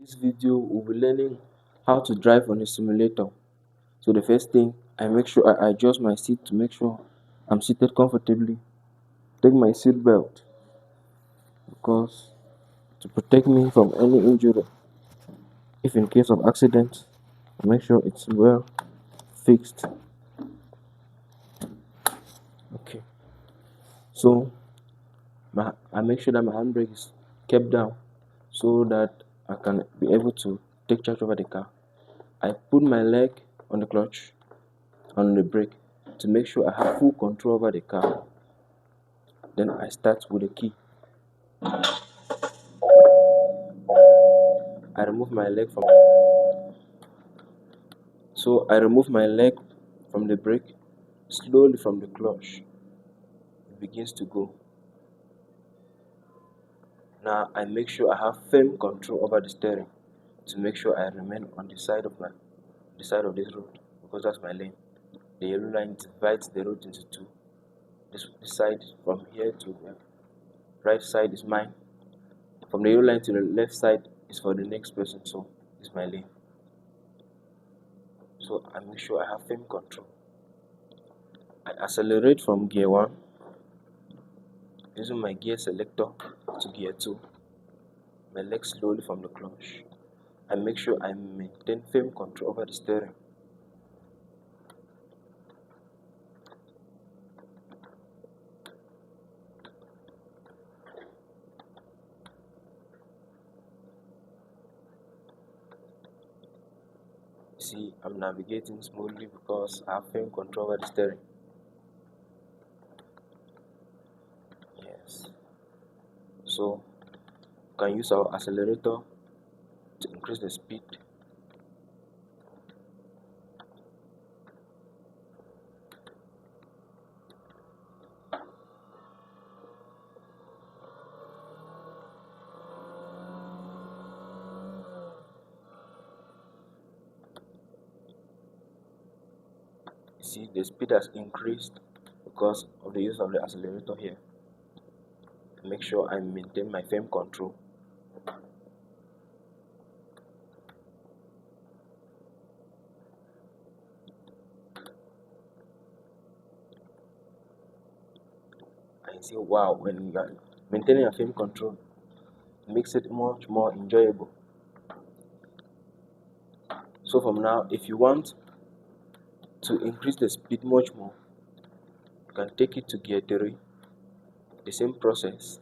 This video we'll be learning how to drive on a simulator. So the first thing, I make sure I adjust my seat to make sure I'm seated comfortably. Take my seat belt because to protect me from any injury. If in case of accident, make sure it's well fixed. Okay. So I make sure that my handbrake is kept down so that I can be able to take charge over the car. I put my leg on the clutch, on the brake, to make sure I have full control over the car. Then I start with the key. I remove my leg from the brake, slowly from the clutch. It begins to go. Now I make sure I have firm control over the steering to make sure I remain on the side of this road because that's my lane. The yellow line divides the road into two. This side from here to the right side is mine. From the yellow line to the left side is for the next person, so this is my lane. So I make sure I have firm control. I accelerate from gear 1 using my gear selector to gear 2. My leg slowly from the clutch. I make sure I maintain firm control over the steering. See, I'm navigating smoothly because I have firm control over the steering. Yes. So, you can use our accelerator to increase the speed. See, the speed has increased because of the use of the accelerator here. Make sure I maintain my firm control. And see, wow, when you are maintaining a firm control, it makes it much more enjoyable. So from now, if you want to increase the speed much more, you can take it to gear 3. The same process.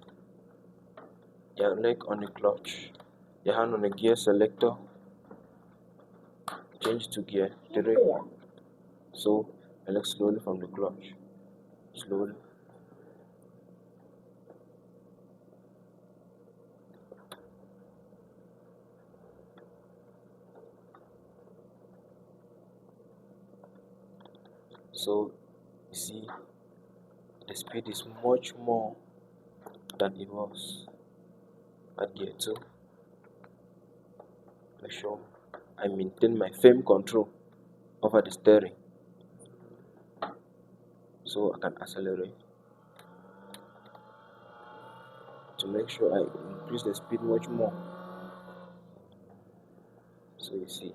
Your leg on the clutch, your hand on the gear selector, change to gear 3. So I leg slowly from the clutch. Slowly. So you see, the speed is much more than it was at gear 2. Make sure I maintain my firm control over the steering so I can accelerate to make sure I increase the speed much more. So you see,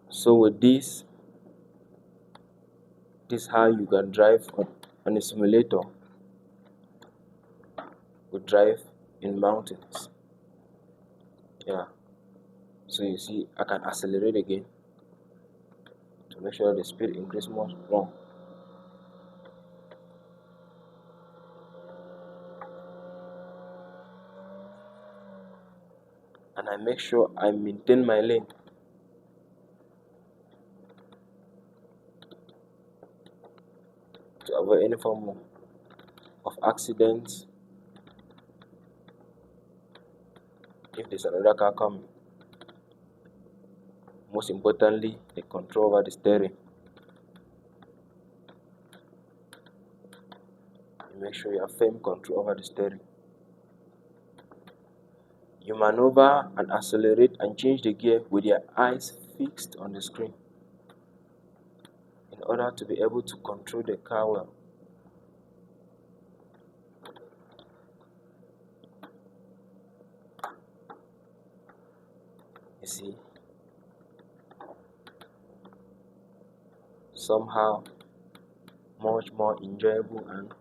so with this is how you can drive on a simulator. We drive in mountains. Yeah. So you see, I can accelerate again to make sure the speed increase much more. And I make sure I maintain my lane. To avoid any form of accidents if there's another car coming. Most importantly, the control over the steering. You make sure you have firm control over the steering. You maneuver and accelerate and change the gear with your eyes fixed on the screen in order to be able to control the car well. You see, somehow much more enjoyable and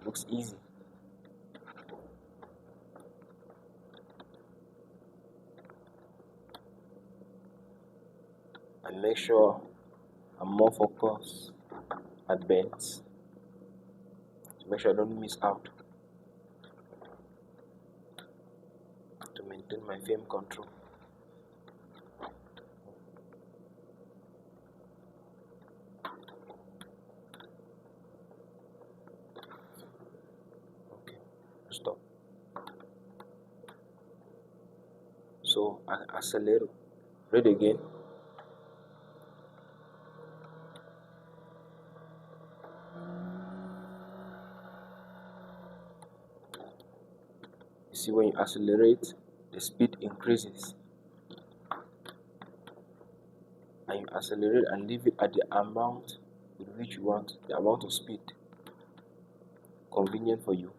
looks easy. And make sure I'm more focused at bends to make sure I don't miss out, to maintain my firm control. Okay, stop. So I accelerate. Read again. You see, when you accelerate, the speed increases. And you accelerate and leave it at the amount with which you want, the amount of speed convenient for you.